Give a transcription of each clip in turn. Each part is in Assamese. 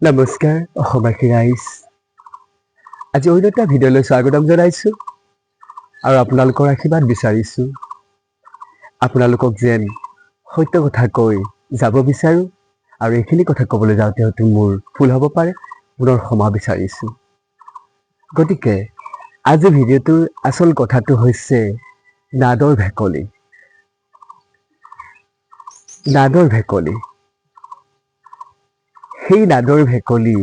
নমস্কাৰ অসমবাসী ৰাইজ, আজি অন্য এটা ভিডিঅ'লৈ স্বাগতম জনাইছোঁ আৰু আপোনালোকৰ আশীৰ্বাদ বিচাৰিছোঁ। আপোনালোকক যেন সত্য কথা কৈ যাব বিচাৰোঁ আৰু এইখিনি কথা ক'বলৈ যাওঁতে হয়তো মোৰ ভুল হ'ব পাৰে, পুনৰ ক্ষমা বিচাৰিছোঁ। গতিকে আজি ভিডিঅ'টোৰ আচল কথাটো হৈছে নাদৰ ভেকলি। নাদৰ ভেকলি, সেই নাদৰ ভেকলি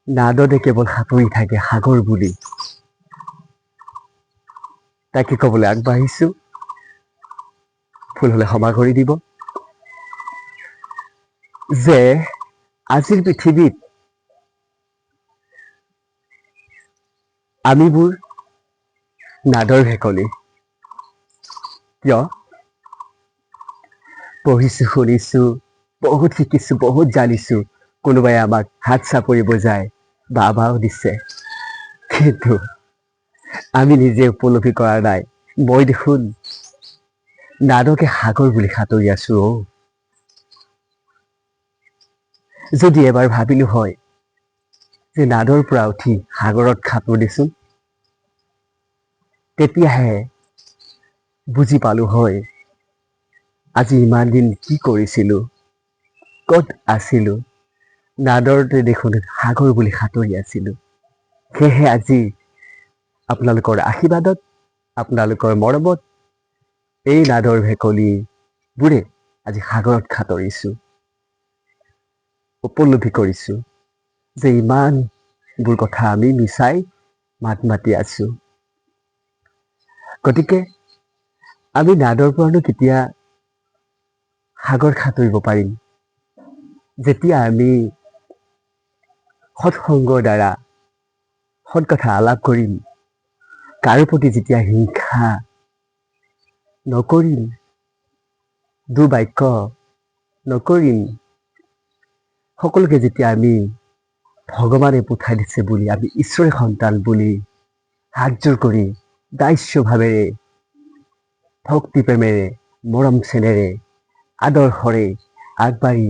নাদতে কেৱল সাঁতুৰি থাকে সাগৰ বুলি। তাকে ক'বলৈ আগবাঢ়িছোঁ, ভুল হ'লে ক্ষমা কৰি দিব। যে আজিৰ পৃথিৱীত আমিবোৰ নাদৰ ভেকলি। কিয়? পঢ়িছোঁ, শুনিছোঁ, বহুত শিকিছোঁ, বহুত জানিছোঁ। কোনোবাই আমাক হাত চাপৰি বজাই বাহ দিছে, কিন্তু আমি নিজে উপলব্ধি কৰা নাই মই দেখোন নাদকে সাগৰ বুলি সাঁতুৰি আছো। যদি এবাৰ ভাবিলো হয় যে নাদৰ পৰা উঠি সাগৰত সাঁতুৰিছো, তেতিয়াহে বুজি পালো হয় আজি ইমান দিন কি কৰিছিলো, ক'ত আছিলো। নাদৰতে দেখোন সাগৰ বুলি সাঁতুৰি আছিলো। সেয়েহে আজি আপোনালোকৰ আশীৰ্বাদত, আপোনালোকৰ মৰমত এই নাদৰ ভেকলিবোৰে আজি সাগৰত সাঁতুৰিছো। উপলব্ধি কৰিছো যে ইমানবোৰ কথা আমি মিছাই মাত মাতি আছো। গতিকে আমি নাদৰ পৰানো কেতিয়া সাগৰ সাঁতুৰিব পাৰিম? যেতিয়া আমি সৎসংগৰ দ্বাৰা সৎ কথা আলাপ কৰিম, কাৰো প্ৰতি যেতিয়া হিংসা নকৰিম, দুৰ্বাক্য নকৰিম, সকলোকে যেতিয়া আমি ভগৱানে পঠাই দিছে বুলি, আমি ঈশ্বৰে সন্তান বুলি হাতযোৰ কৰি দাস্যভাৱেৰে, ভক্তি প্ৰেমেৰে, মৰম চেনেৰে, আদৰ্শৰে আগবাঢ়ি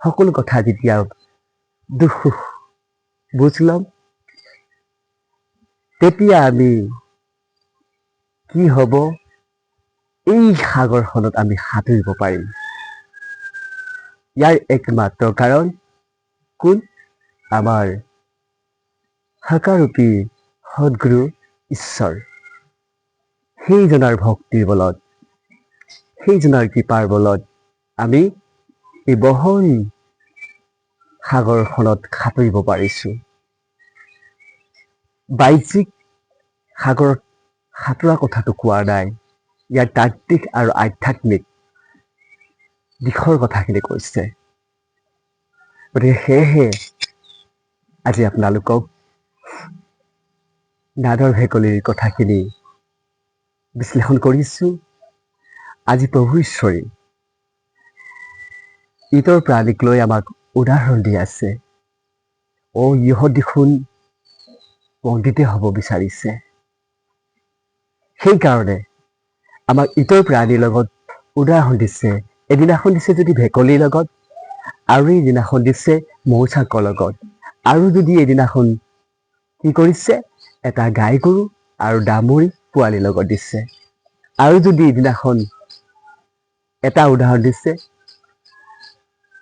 সকলো কথা যেতিয়া দুখ সুখ বুজ ল'ম, তেতিয়া আমি কি হ'ব, এই সাগৰখনত আমি সাঁতুৰিব পাৰিম। ইয়াৰ একমাত্ৰ কাৰণ কোন? আমাৰ সাকাৰূপী সদগুৰু ঈশ্বৰ। সেইজনাৰ ভক্তিৰ বলত, সেইজনাৰ কৃপাৰ বলত আমি এই বহল সাগৰখনত সাঁতুৰিব পাৰিছো। বাহ্যিক সাগৰত সাঁতোৰা কথাটো কোৱা নাই, ইয়াৰ তাত্ত্বিক আৰু আধ্যাত্মিক দিশৰ কথাখিনি কৈছে। গতিকে সেয়েহে আজি আপোনালোকক নাদৰ ভেকলিৰ কথাখিনি বিশ্লেষণ কৰিছো। আজি প্ৰভু ঈশ্বৰে ঈতৰ প্ৰাণীক লৈ আমাক উদাহৰণ দি আছে। ইহঁত দেখোন পণ্ডিতে হ'ব বিচাৰিছে, সেইকাৰণে আমাক ঈতৰ প্ৰাণীৰ লগত উদাহৰণ দিছে। এদিনাখন দিছে যদি ভেকলিৰ লগত, আৰু এদিনাখন দিছে মৌচাকৰ লগত, আৰু যদি এদিনাখন কি কৰিছে, এটা গাই গৰু আৰু দামুৰী পোৱালিৰ লগত দিছে, আৰু যদি এদিনাখন এটা উদাহৰণ দিছে,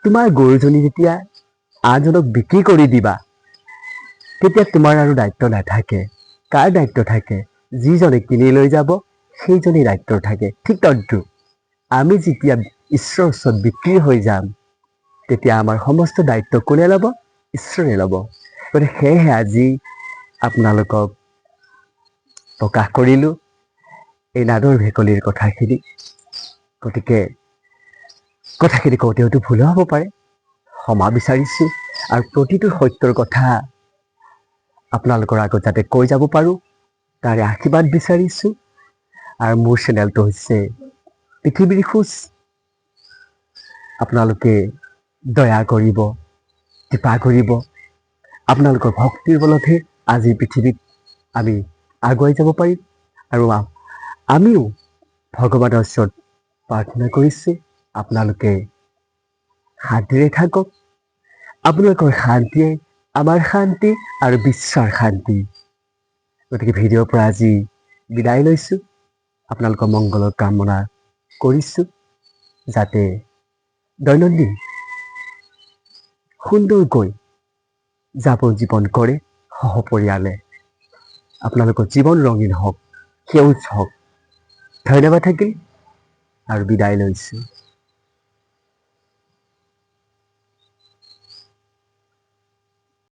তোমাৰ গৰুজনী যেতিয়া আনজনক বিক্ৰী কৰি দিবা, তেতিয়া তোমাৰ আৰু দায়িত্ব নাথাকে। কাৰ দায়িত্ব থাকে? যিজনে কিনি লৈ যাব সেইজনেই দায়িত্ব থাকে। ঠিক তদ্ৰূপ আমি যেতিয়া ঈশ্বৰৰ ওচৰত বিক্ৰী হৈ যাম, তেতিয়া আমাৰ সমস্ত দায়িত্ব কোনে ল'ব? ঈশ্বৰে ল'ব। গতিকে সেয়েহে আজি আপোনালোকক প্ৰকাশ কৰিলো এই নাদৰ ভেকলিৰ কথাখিনি। গতিকে কথাখিনি কওঁতে হয়তো ভুলো হ'ব পাৰে, ক্ষমা বিচাৰিছো। আৰু প্ৰতিটো সত্যৰ কথা আপোনালোকৰ আগত যাতে কৈ যাব পাৰো, তাৰে আশীৰ্বাদ বিচাৰিছো। আৰু মোৰ চেনেলটো হৈছে পৃথিৱীৰ খোজ। আপোনালোকে দয়া কৰিব, কৃপা কৰিব। আপোনালোকৰ ভক্তিৰ বলতহে আজি পৃথিৱীত আমি আগুৱাই যাব পাৰিম। আৰু আমিও ভগৱানৰ ওচৰত প্ৰাৰ্থনা কৰিছো, আপোনালোকে শান্তিৰে থাকক, আপোনালোকৰ শান্তিয়ে আমাৰ শান্তি আৰু বিশ্বৰ শান্তি। গতিকে ভিডিঅ'ৰ পৰা আজি বিদায় লৈছোঁ। আপোনালোকৰ মংগলৰ কামনা কৰিছোঁ, যাতে দৈনন্দিন সুন্দৰকৈ যাপন জীৱন কৰে সহপৰিয়ালে। আপোনালোকৰ জীৱন ৰঙীন হওক, সেউজ হওক। ধন্যবাদ থাকিল আৰু বিদায় লৈছোঁ।